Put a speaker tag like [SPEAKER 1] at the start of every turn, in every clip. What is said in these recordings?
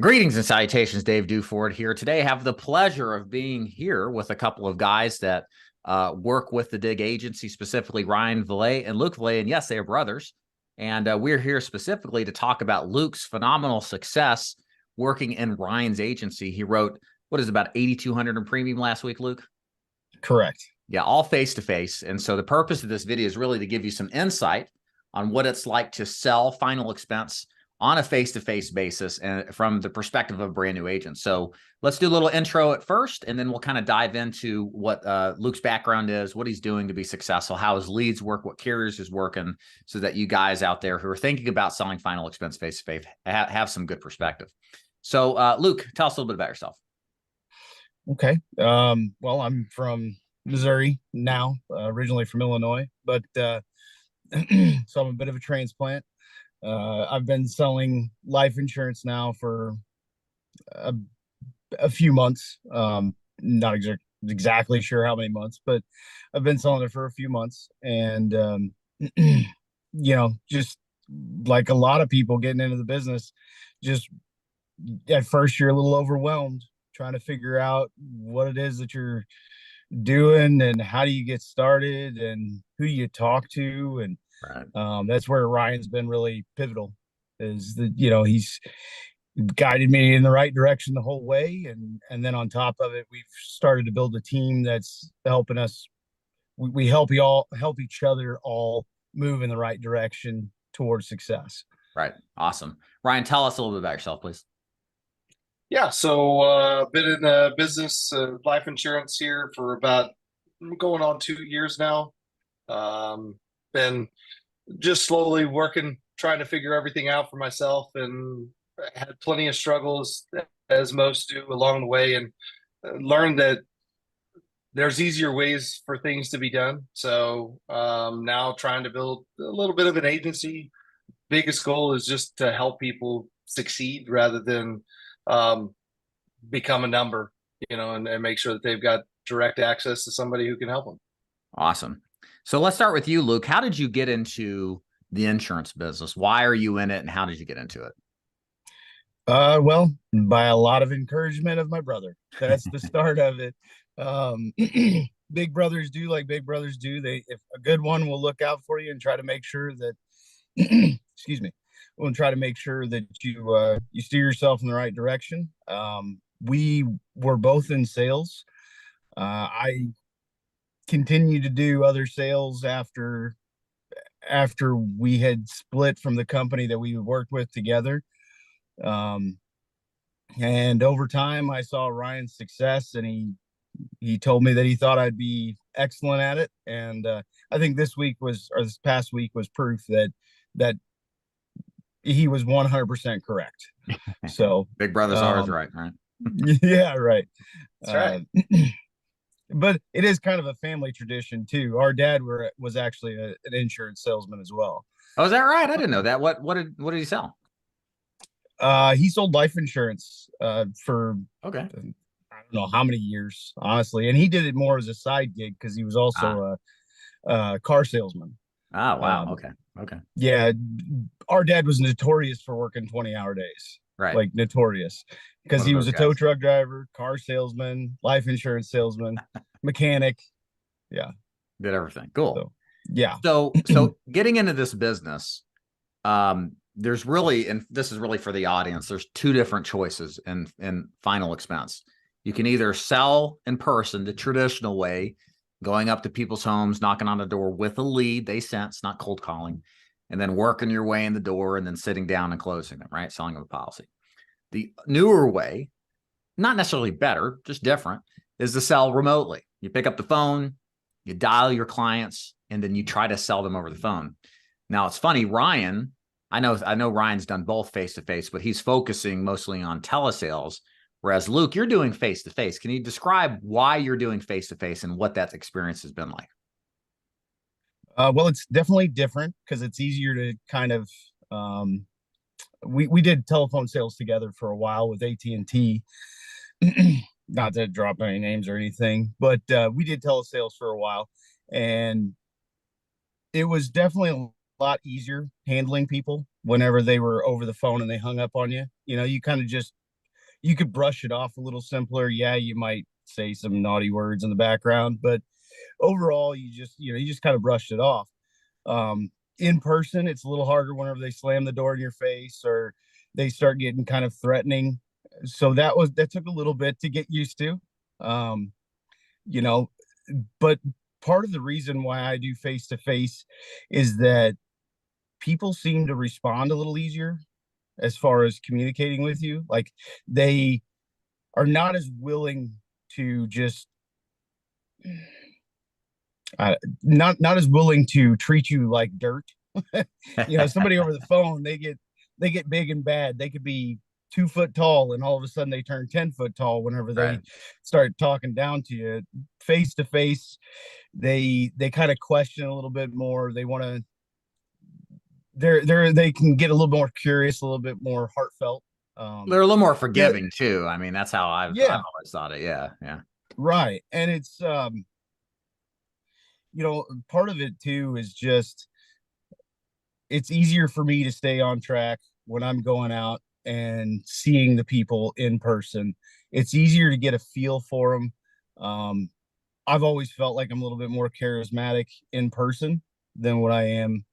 [SPEAKER 1] Greetings and salutations, Dave Duford here. Today, I have the pleasure of being here with a couple of guys that work with the Dig Agency, specifically Ryan Valet and Luke Valet. And yes, they are brothers. And we're here specifically to talk about Luke's phenomenal success working in Ryan's agency. He wrote, what is it, about 8,200 in premium last week, Luke?
[SPEAKER 2] Correct.
[SPEAKER 1] Yeah, all face to face. And so the purpose of this video is really to give you some insight on what it's like to sell final expense on a face to face basis and from the perspective of a brand new agent. So let's do a little intro at first, and then we'll kind of dive into what Luke's background is, what he's doing to be successful, how his leads work, what carriers is working, so that you guys out there who are thinking about selling final expense face to face have some good perspective. So, Luke, tell us a little bit about yourself.
[SPEAKER 2] Okay. Well, I'm from Missouri now, originally from Illinois, but so I'm a bit of a transplant. I've been selling life insurance now for a, a few months. Not exactly sure how many months, but I've been selling it for a few months. And, just like a lot of people getting into the business, just at first you're a little overwhelmed trying to figure out what it is that you're doing and how do you get started and who you talk to. And
[SPEAKER 1] Right.
[SPEAKER 2] that's where Ryan's been really pivotal, is that, he's guided me in the right direction the whole way. And then on top of it, we've started to build a team that's helping us. We help each other all move in the right direction towards success.
[SPEAKER 1] Right. Awesome. Ryan, tell us a little bit about yourself, please.
[SPEAKER 3] Yeah, so been in the business life insurance here for about going on 2 years now. Been just slowly working, trying to figure everything out for myself, and had plenty of struggles as most do along the way, and learned that there's easier ways for things to be done. So now trying to build a little bit of an agency. Biggest goal is just to help people succeed rather than um, become a number, and make sure that they've got direct access to somebody who can help them.
[SPEAKER 1] Awesome. So let's start with you, Luke. How did you get into the insurance business? Why are you in it, and how did you get into it?
[SPEAKER 2] Well, by a lot of encouragement of my brother. That's the start of it. Um, big brothers do like big brothers do. If a good one will look out for you and try to make sure that, excuse me, we'll try to make sure that you steer yourself in the right direction. We were both in sales. I continued to do other sales after we had split from the company that we worked with together. Um, and over time, I saw Ryan's success, and he told me that he thought I'd be excellent at it. And I think this past week was proof that he was 100% correct. So,
[SPEAKER 1] Big brother's always right, right?
[SPEAKER 2] yeah, right.
[SPEAKER 3] That's right.
[SPEAKER 2] But it is kind of a family tradition too. Our dad was actually an insurance salesman as well.
[SPEAKER 1] Oh, is that right? I didn't know that. What did he sell?
[SPEAKER 2] He sold life insurance for
[SPEAKER 1] Okay.
[SPEAKER 2] I don't know how many years, honestly, and he did it more as a side gig because he was also a car salesman.
[SPEAKER 1] Ah, wow.
[SPEAKER 2] Um,
[SPEAKER 1] Okay. Okay.
[SPEAKER 2] yeah, our dad was notorious for working 20-hour days,
[SPEAKER 1] Right.
[SPEAKER 2] like notorious, because
[SPEAKER 1] One of
[SPEAKER 2] he was
[SPEAKER 1] those
[SPEAKER 2] a tow
[SPEAKER 1] guys.
[SPEAKER 2] truck driver, car salesman, life insurance salesman, mechanic. Yeah.
[SPEAKER 1] Did everything. Cool.
[SPEAKER 2] So, yeah.
[SPEAKER 1] So getting into this business, there's really, and this is really for the audience, there's two different choices in final expense. You can either sell in person the traditional way, going up to people's homes, knocking on the door with a lead they sense, not cold calling, and then working your way in the door and then sitting down and closing them, right? Selling them a policy. The newer way, not necessarily better, just different, is to sell remotely. You pick up the phone, you dial your clients, and then you try to sell them over the phone. Now it's funny, Ryan, I know Ryan's done both face to face, but he's focusing mostly on telesales. Whereas Luke, you're doing face to face. Can you describe why you're doing face to face and what that experience has been like?
[SPEAKER 2] Well, it's definitely different because it's easier to kind of um, we did telephone sales together for a while with AT&T. Not to drop any names or anything, but we did telesales for a while, and it was definitely a lot easier handling people whenever they were over the phone and they hung up on you. You know, you kind of just you could brush it off a little simpler. Yeah, you might say some naughty words in the background, but overall, you just kind of brushed it off. In person, it's a little harder whenever they slam the door in your face or they start getting kind of threatening. So that took a little bit to get used to. Um, you know, but part of the reason why I do face to face is that people seem to respond a little easier as far as communicating with you. Like they are not as willing to just not as willing to treat you like dirt. Somebody over the phone, they get big and bad. They could be 2 foot tall, and all of a sudden they turn 10 foot tall whenever they
[SPEAKER 1] Right.
[SPEAKER 2] start talking down to you. Face to face, they kind of question a little bit more. They want to they can get a little more curious, a little bit more heartfult.
[SPEAKER 1] They're a little more
[SPEAKER 2] Yeah,
[SPEAKER 1] forgiving too. I mean, that's how I've
[SPEAKER 2] yeah,
[SPEAKER 1] always thought it. Yeah. Yeah.
[SPEAKER 2] right. And it's part of it too is just it's easier for me to stay on track when I'm going out and seeing the people in person. It's easier to get a feel for them. I've always felt like I'm a little bit more charismatic in person than what I am,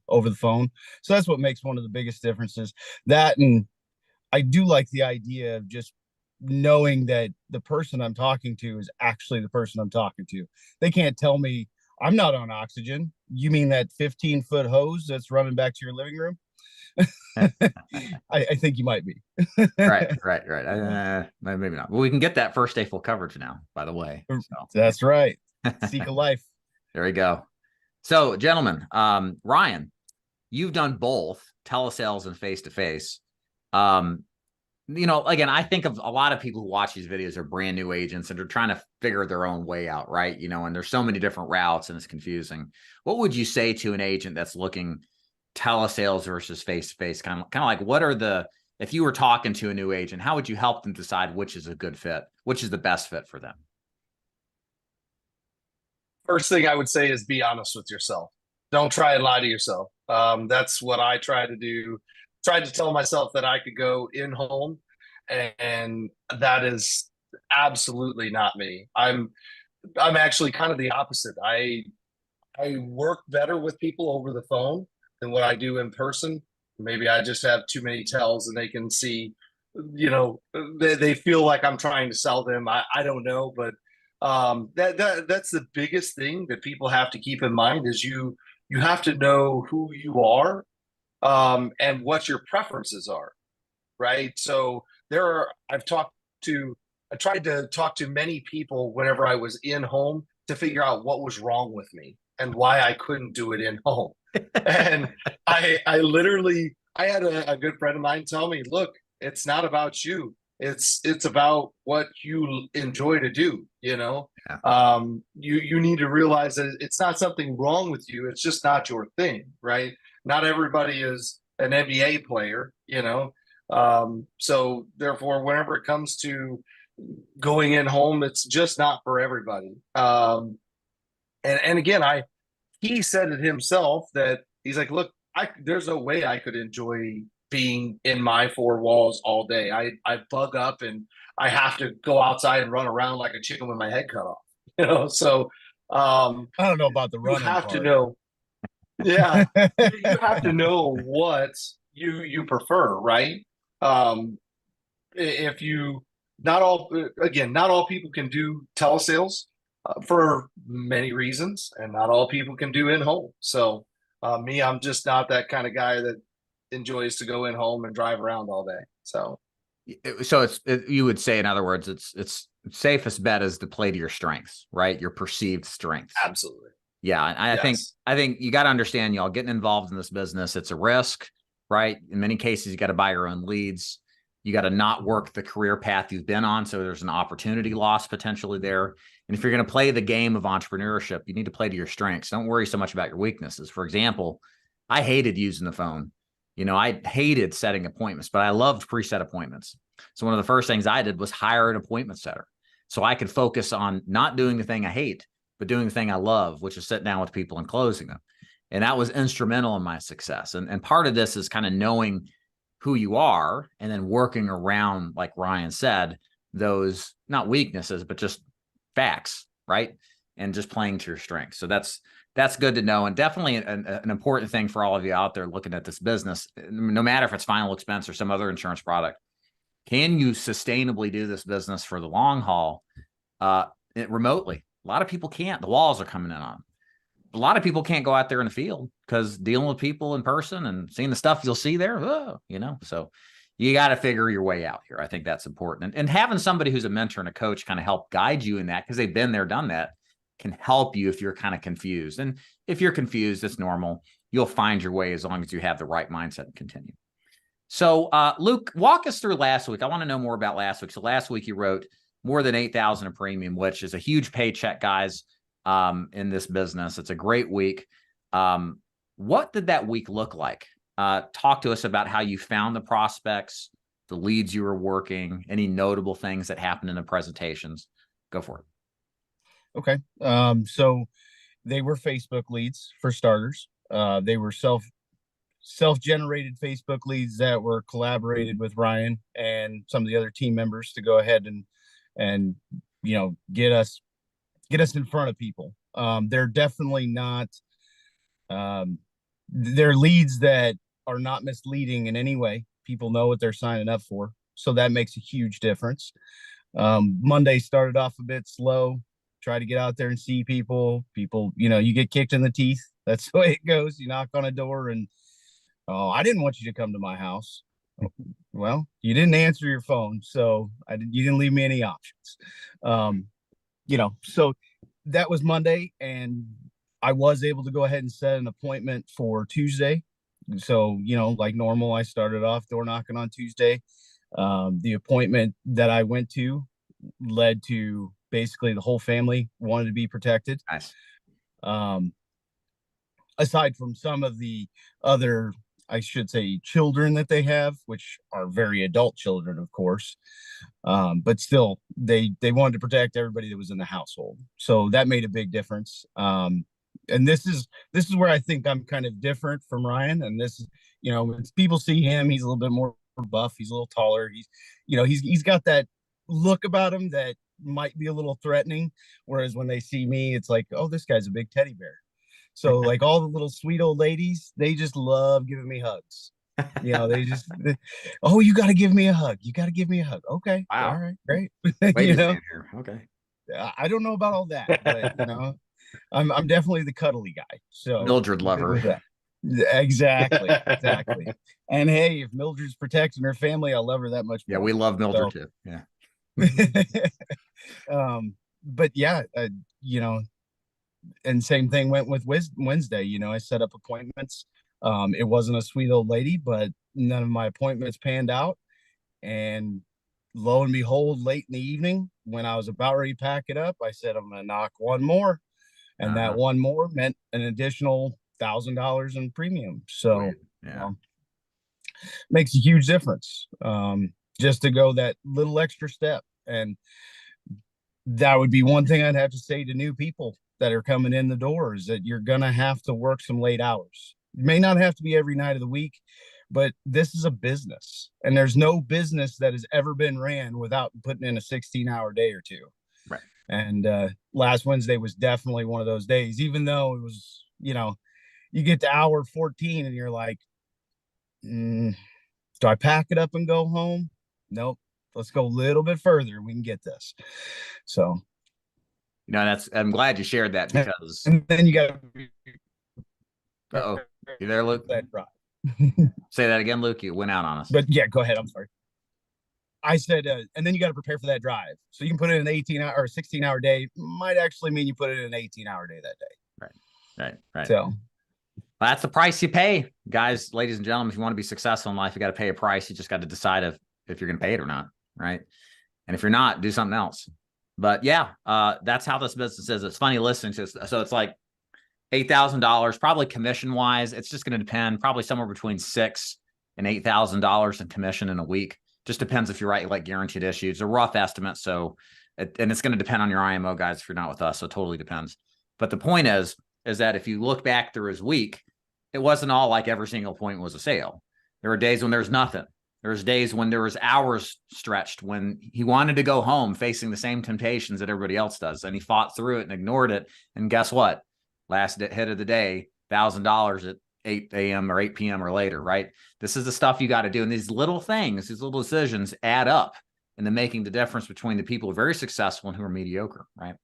[SPEAKER 2] over the phone. So that's what makes one of the biggest differences. That, and I do like the idea of just knowing that the person I'm talking to is actually the person I'm talking to. They can't tell me I'm not on oxygen. You mean that 15-foot hose that's running back to your living room? I think you might be.
[SPEAKER 1] Right. Right. Right. Maybe not. Well, we can get that first day full coverage now, by the way. So
[SPEAKER 2] That's right. Seek a life.
[SPEAKER 1] there we go. So, gentlemen, Ryan, you've done both telesales and face to face. Again, I think of a lot of people who watch these videos are brand new agents and they're trying to figure their own way out, right? And there's so many different routes and it's confusing. What would you say to an agent that's looking telesales versus face to face? Kind of like if you were talking to a new agent, how would you help them decide which is a good fit, which is the best fit for them?
[SPEAKER 3] First thing I would say is be honest with yourself. Don't try and lie to yourself. That's what I try to do. Tried to tell myself that I could go in home, and that is absolutely not me. I'm actually kind of the opposite. I work better with people over the phone than what I do in person. Maybe I just have too many tells and they can see, they feel like I'm trying to sell them. I don't know, but that's the biggest thing that people have to keep in mind is you have to know who you are, and what your preferences are, right? So I tried to talk to many people whenever I was in home to figure out what was wrong with me and why I couldn't do it in home. And I literally, I had a good friend of mine tell me, look, it's not about you. It's about what you enjoy to do,
[SPEAKER 1] Yeah.
[SPEAKER 3] you need to realize that it's not something wrong with you. It's just not your thing, right? Not everybody is an NBA player, so therefore, whenever it comes to going in home, it's just not for everybody. And again, he said it himself that he's like, look, there's no way I could enjoy being in my four walls all day. I bug up and I have to go outside and run around like a chicken with my head cut off. So
[SPEAKER 2] I don't know about the
[SPEAKER 3] you
[SPEAKER 2] running
[SPEAKER 3] have to
[SPEAKER 2] part.
[SPEAKER 3] know, yeah, you have to know what you prefer, right? Um, if you not all people can do telesales, for many reasons, and not all people can do in home. So me, I'm just not that kind of guy that enjoys to go in home and drive around all day. So
[SPEAKER 1] You would say, in other words, it's safest bet is to play to your strengths, right? Your perceived strengths.
[SPEAKER 3] absolutely.
[SPEAKER 1] Yeah. And I think you got to understand, y'all getting involved in this business, it's a risk, right? In many cases, you got to buy your own leads. You got to not work the career path you've been on. So there's an opportunity loss potentially there. And if you're going to play the game of entrepreneurship, you need to play to your strengths. Don't worry so much about your weaknesses. For example, I hated using the phone. I hated setting appointments, but I loved preset appointments. So one of the first things I did was hire an appointment setter so I could focus on not doing the thing I hate, but doing the thing I love, which is sitting down with people and closing them. And that was instrumental in my success. And part of this is kind of knowing who you are and then working around, like Ryan said, those not weaknesses, but just facts, right? And just playing to your strengths. So that's good to know. And definitely an important thing for all of you out there looking at this business, no matter if it's final expense or some other insurance product. Can you sustainably do this business for the long haul remotely? A lot of people can't. The walls are coming in on them. A lot of people can't go out there in the field because dealing with people in person and seeing the stuff you'll see there, so you got to figure your way out here. I think that's important. And having somebody who's a mentor and a coach kind of help guide you in that, because they've been there, done that, can help you if you're kind of confused. And if you're confused, it's normal. You'll find your way as long as you have the right mindset and continue. So Luke, walk us through last week. I want to know more about last week. So last week you wrote more than $8,000 in premium, which is a huge paycheck, guys. In this business. It's a great week. What did that week look like? Talk to us about how you found the prospects, the leads you were working, any notable things that happened in the presentations. Go for it.
[SPEAKER 2] Okay. So they were Facebook leads for starters. They were self-generated Facebook leads that were collaborated with Ryan and some of the other team members to go ahead and get us in front of people. They're definitely not, they're leads that are not misleading in any way. People know what they're signing up for. So that makes a huge difference. Monday started off a bit slow, try to get out there and see people, you get kicked in the teeth. That's the way it goes. You knock on a door and, oh, I didn't want you to come to my house. Well, you didn't answer your phone. So you didn't leave me any options. So that was Monday, and I was able to go ahead and set an appointment for Tuesday. So, like normal, I started off door knocking on Tuesday. The appointment that I went to led to basically the whole family wanted to be protected.
[SPEAKER 1] Nice.
[SPEAKER 2] Aside from some of the other, I should say, children that they have, which are very adult children, of course. But still, they wanted to protect everybody that was in the household. So that made a big difference. And this is where I think I'm kind of different from Ryan. And this is, when people see him, he's a little bit more buff. He's a little taller. He's got that look about him that might be a little threatening. Whereas when they see me, it's like, oh, this guy's a big teddy bear. So like all the little sweet old ladies, they just love giving me hugs. Oh, you got to give me a hug. You got to give me a hug. Okay.
[SPEAKER 1] Wow.
[SPEAKER 2] All right. Great.
[SPEAKER 1] Okay.
[SPEAKER 2] I don't know about all that, but I'm definitely the cuddly guy. So
[SPEAKER 1] Mildred lover.
[SPEAKER 2] Exactly. And hey, if Mildred's protecting her family, I'll love her that much more.
[SPEAKER 1] Yeah, we love Mildred too. Yeah.
[SPEAKER 2] But yeah, and same thing went with Wednesday. I set up appointments. It wasn't a sweet old lady, but none of my appointments panned out. And lo and behold, late in the evening, when I was about ready to pack it up, I said, I'm going to knock one more. And that one more meant an additional $1,000 in premium. So makes a huge difference. Just to go that little extra step. And that would be one thing I'd have to say to new people that are coming in the door, is that you're going to have to work some late hours. It may not have to be every night of the week, but this is a business, and there's no business that has ever been ran without putting in a 16-hour day or two.
[SPEAKER 1] Right. And
[SPEAKER 2] last Wednesday was definitely one of those days, even though it was, you get to hour 14 and you're like, do I pack it up and go home? Nope. Let's go a little bit further. We can get this. So,
[SPEAKER 1] I'm glad you shared that, because.
[SPEAKER 2] And then you got.
[SPEAKER 1] Uh-oh. You there, Luke?
[SPEAKER 2] That drive.
[SPEAKER 1] Say that again, Luke. You went out on us.
[SPEAKER 2] But yeah, go ahead. I'm sorry. I said, and then you got to prepare for that drive. So you can put it in an 18-hour or 16-hour day. Might actually mean you put it in an 18-hour day that day.
[SPEAKER 1] Right.
[SPEAKER 2] So
[SPEAKER 1] that's the price you pay, guys, ladies and gentlemen. If you want to be successful in life, you got to pay a price. You just got to decide if you're going to pay it or not. Right. And if you're not, do something else. But yeah, that's how this business is. It's funny listening to this. So it's like $8,000, probably commission wise. It's just going to depend, probably somewhere between $6,000 and $8,000 in commission in a week. Just depends if you write like guaranteed issues, a rough estimate. So, and it's going to depend on your IMO guys if you're not with us. So it totally depends. But the point is that if you look back through his week, it wasn't all like every single point was a sale. There are days when there's nothing. There's days when there was hours stretched when he wanted to go home facing the same temptations that everybody else does. And he fought through it and ignored it. And guess what? Last hit of the day, $1,000 at 8 a.m. or 8 p.m. or later, right? This is the stuff you got to do. And these little things, these little decisions add up into making the difference between the people who are very successful and who are mediocre, right?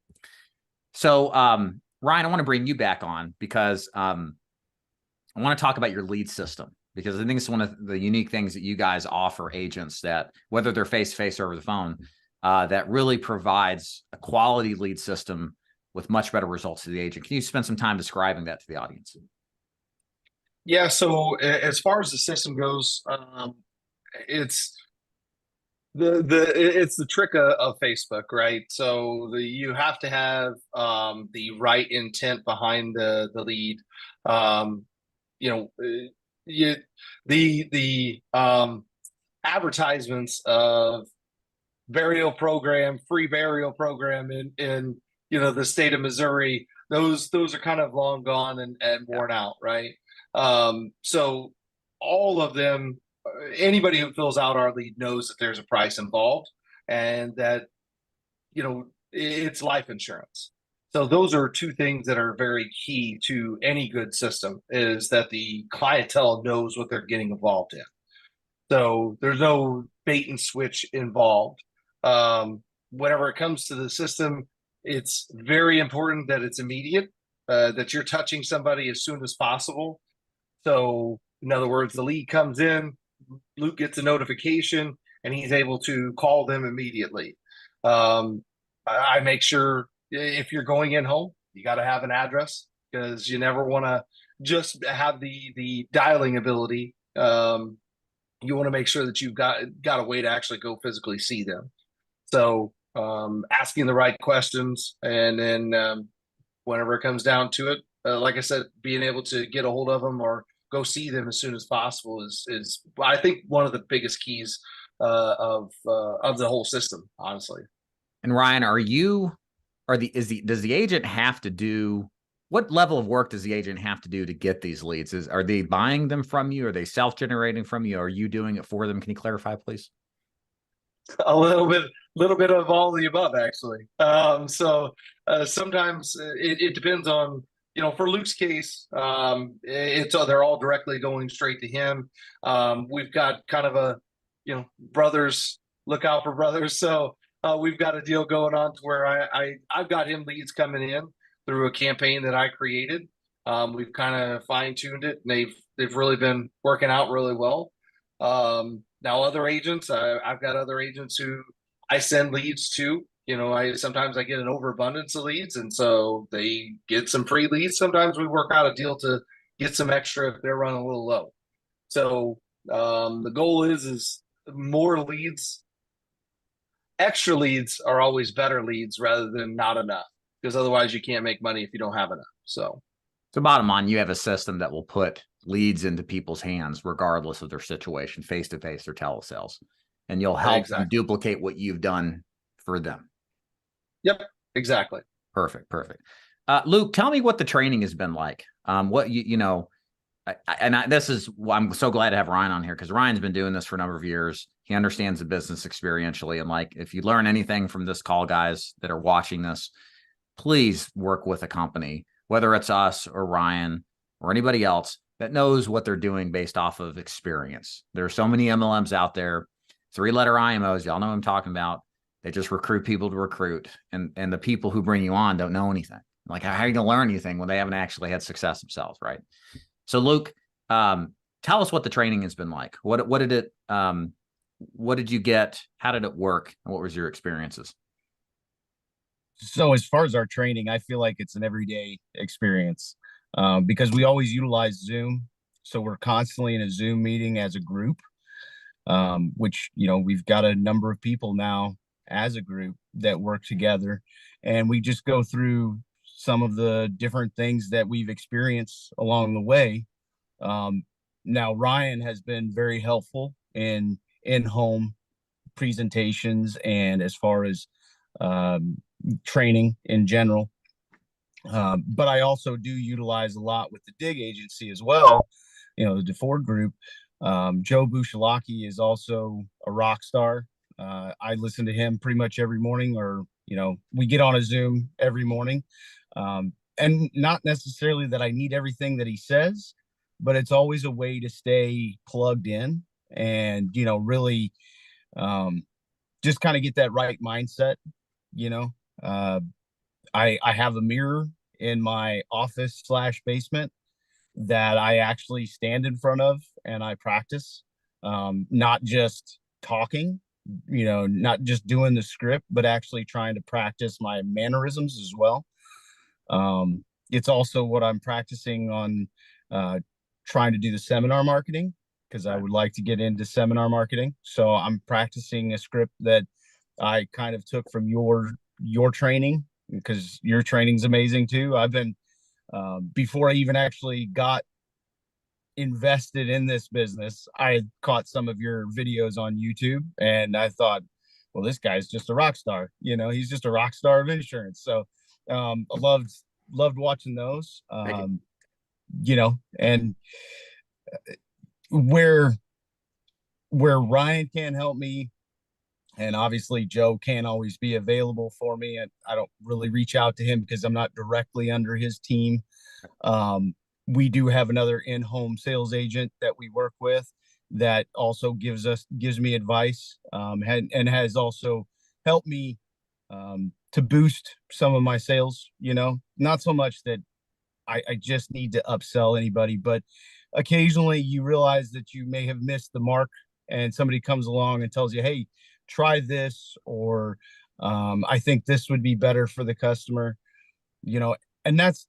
[SPEAKER 1] So, Ryan, I want to bring you back on because I want to talk about your lead system, because I think it's one of the unique things that you guys offer agents, that whether they're face-to-face or over the phone, that really provides a quality lead system with much better results to the agent. Can you spend some time describing that to the audience?
[SPEAKER 3] Yeah. So as far as the system goes, it's it's the trick of Facebook, right? So you have to have the right intent behind the lead. You know, you the advertisements of burial program, free burial program in the state of Missouri, those are kind of long gone and worn out, right? So all of them, anybody who fills out our lead knows that there's a price involved, and that it's life insurance. So those are two things that are very key to any good system, is that the clientele knows what they're getting involved in. So there's no bait and switch involved. Whenever it comes to the system, it's very important that it's immediate, that you're touching somebody as soon as possible. So in other words, the lead comes in, Luke gets a notification, and he's able to call them immediately. I make sure, if you're going in home, you got to have an address, because you never want to just have the dialing ability. You want to make sure that you've got a way to actually go physically see them. So asking the right questions, and then whenever it comes down to it, like I said, being able to get a hold of them or go see them as soon as possible is I think one of the biggest keys of the whole system, honestly.
[SPEAKER 1] And Ryan, does the agent have to do, what level of work does the agent have to do to get these leads? Are they buying them from you? Are they self-generating from you? Are you doing it for them? Can you clarify, please?
[SPEAKER 3] A little bit of all the above, actually. So sometimes it depends on, for Luke's case, they're all directly going straight to him. We've got kind of a, brothers look out for brothers. So we've got a deal going on to where I've got him leads coming in through a campaign that I created. We've kind of fine-tuned it, and they've really been working out really well. Now other agents, I've got other agents who I send leads to. Sometimes I get an overabundance of leads, and so they get some free leads. Sometimes we work out a deal to get some extra if they're running a little low. So the goal is more leads. Extra leads are always better leads rather than not enough, because otherwise you can't make money if you don't have enough. So
[SPEAKER 1] bottom line, you have a system that will put leads into people's hands regardless of their situation, face-to-face or telesales, and you'll help them duplicate what you've done for them.
[SPEAKER 3] Yep, exactly.
[SPEAKER 1] Perfect. Luke, tell me what the training has been like. What this is, I'm so glad to have Ryan on here, because Ryan's been doing this for a number of years. He understands the business experientially. And if you learn anything from this call, guys that are watching this, please work with a company, whether it's us or Ryan or anybody else that knows what they're doing based off of experience. There are so many MLMs out there, 3-letter IMOs. Y'all know what I'm talking about. They just recruit people to recruit. And the people who bring you on don't know anything. How are you going to learn anything when they haven't actually had success themselves, right? So Luke, tell us what the training has been like. What did you get? How did it work? And what was your experiences?
[SPEAKER 2] So as far as our training, I feel like it's an everyday experience, because we always utilize Zoom. So we're constantly in a Zoom meeting as a group, which, we've got a number of people now as a group that work together, and we just go through some of the different things that we've experienced along the way. Now Ryan has been very helpful in-home presentations, and as far as training in general. But I also do utilize a lot with the dig agency as well, the DeFord group, Joe Bushalaki is also a rock star. I listen to him pretty much every morning, or, we get on a Zoom every morning. And not necessarily that I need everything that he says, but it's always a way to stay plugged in and, really just kind of get that right mindset. You know, uh, I have a mirror in my office slash basement that I actually stand in front of and I practice, not just talking, not just doing the script, but actually trying to practice my mannerisms as well. It's also what I'm practicing on, trying to do the seminar marketing, because I would like to get into seminar marketing. So I'm practicing a script that I kind of took from your training, because your training's amazing too. I've been, before I even actually got invested in this business, I had caught some of your videos on YouTube, and I thought, well, this guy's just a rock star. He's just a rock star of insurance. So I loved watching those. And where Ryan can help me, and obviously Joe can't always be available for me, and I don't really reach out to him because I'm not directly under his team. We do have another in-home sales agent that we work with that also gives me advice, and has also helped me to boost some of my sales. Not so much that I just need to upsell anybody, but occasionally you realize that you may have missed the mark, and somebody comes along and tells you, hey, try this, or I think this would be better for the customer. And that's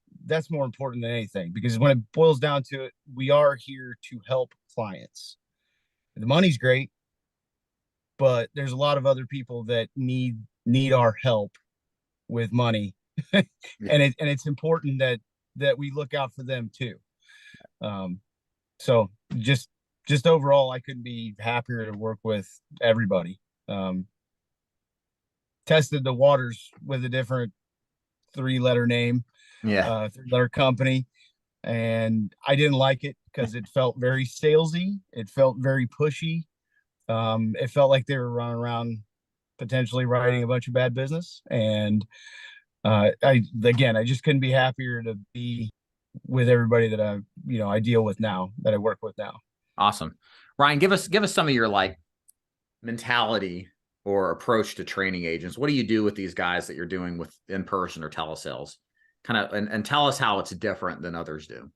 [SPEAKER 2] more important than anything, because when it boils down to it, we are here to help clients. The money's great, but there's a lot of other people that need our help with money. and it's important that we look out for them too. So just overall, I couldn't be happier to work with everybody. Tested the waters with a different 3-letter name,
[SPEAKER 1] Yeah.
[SPEAKER 2] 3-letter company, and I didn't like it because it felt very salesy. It felt very pushy. It felt like they were running around potentially writing a bunch of bad business. And I just couldn't be happier to be with everybody that I deal with now, that I work with now.
[SPEAKER 1] Awesome. Ryan, give us some of your mentality or approach to training agents. What do you do with these guys that you're doing with in person or telesales? Kind of, and tell us how it's different than others do.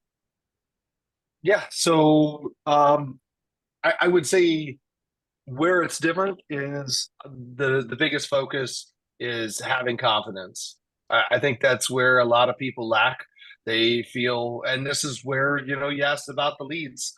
[SPEAKER 3] Yeah. So I would say where it's different is the biggest focus is having confidence. I think that's where a lot of people lack. They feel, and this is where, you asked about the leads.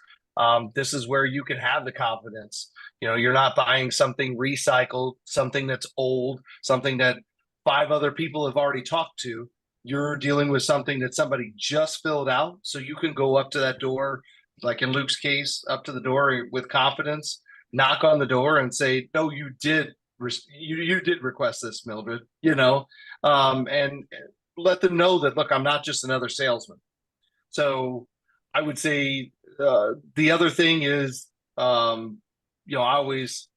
[SPEAKER 3] This is where you can have the confidence. You're not buying something recycled, something that's old, something that 5 other people have already talked to. You're dealing with something that somebody just filled out. So you can go up to that door, like in Luke's case, up to the door with confidence, knock on the door and say, no, you did request this, Mildred, and let them know that, look, I'm not just another salesman. So I would say the other thing is, I always,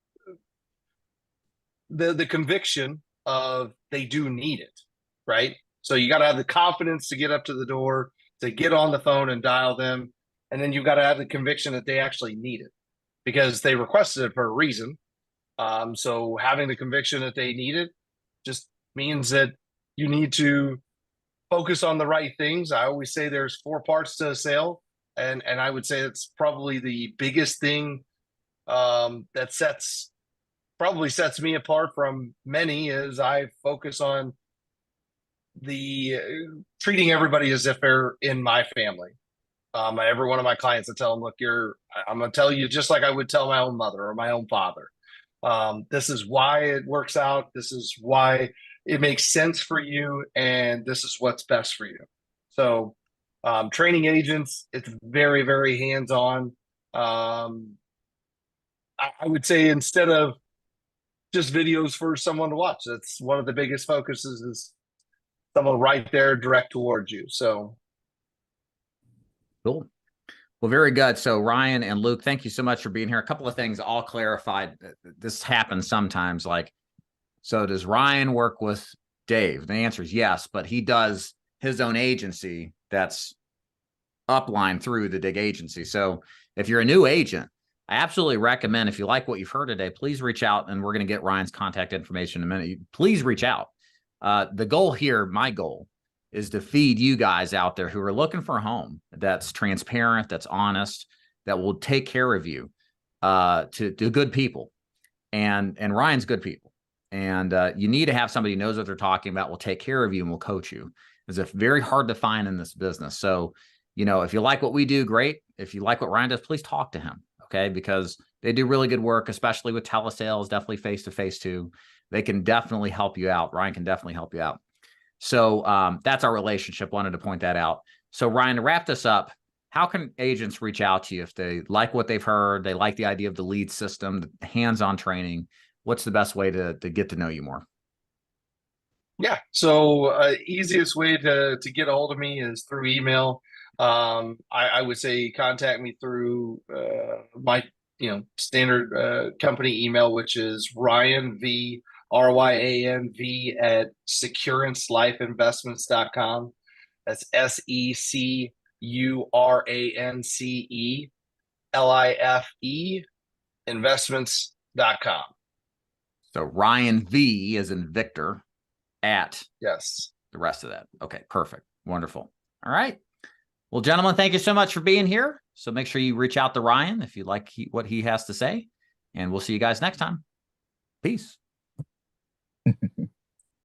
[SPEAKER 3] the conviction of they do need it, right? So you got to have the confidence to get up to the door, to get on the phone and dial them. And then you've got to have the conviction that they actually need it because they requested it for a reason. So having the conviction that they need it just means that you need to focus on the right things. I always say there's 4 parts to a sale. And I would say it's probably the biggest thing that sets me apart from many is I focus on the treating everybody as if they're in my family. Every one of my clients, I tell them, look, I'm going to tell you just like I would tell my own mother or my own father. This is why it works out. This is why it makes sense for you. And this is what's best for you. So training agents, it's very, very hands-on. I would say instead of just videos for someone to watch, that's one of the biggest focuses is someone right there direct towards you. So
[SPEAKER 1] Cool. Well, very good. So Ryan and Luke, thank you so much for being here. A couple of things all clarified. This happens sometimes. Like, so does Ryan work with Dave? The answer is yes, but he does his own agency that's upline through the Dig agency. So if you're a new agent, I absolutely recommend, if you like what you've heard today, please reach out, and we're going to get Ryan's contact information in a minute. Please reach out. The goal here, my goal, is to feed you guys out there who are looking for a home that's transparent, that's honest, that will take care of you, to good people. And Ryan's good people. And you need to have somebody who knows what they're talking about, will take care of you, and will coach you. It's very hard to find in this business. So, if you like what we do, great. If you like what Ryan does, please talk to him. Okay. Because they do really good work, especially with telesales, definitely face-to-face too. They can definitely help you out. Ryan can definitely help you out. So that's our relationship. Wanted to point that out. So Ryan, to wrap this up, how can agents reach out to you if they like what they've heard, they like the idea of the lead system, the hands-on training? What's the best way to get to know you more?
[SPEAKER 3] Yeah. So easiest way to get a hold of me is through email. I would say contact me through my standard company email, which is RyanV at securancelifeinvestments.com. That's SECURANCE investments.com.
[SPEAKER 1] So Ryan V is in Victor at
[SPEAKER 3] Yes.
[SPEAKER 1] the rest of that. Okay, perfect. Wonderful. All right. Well, gentlemen, thank you so much for being here. So make sure you reach out to Ryan if you like what he has to say, and we'll see you guys next time. Peace.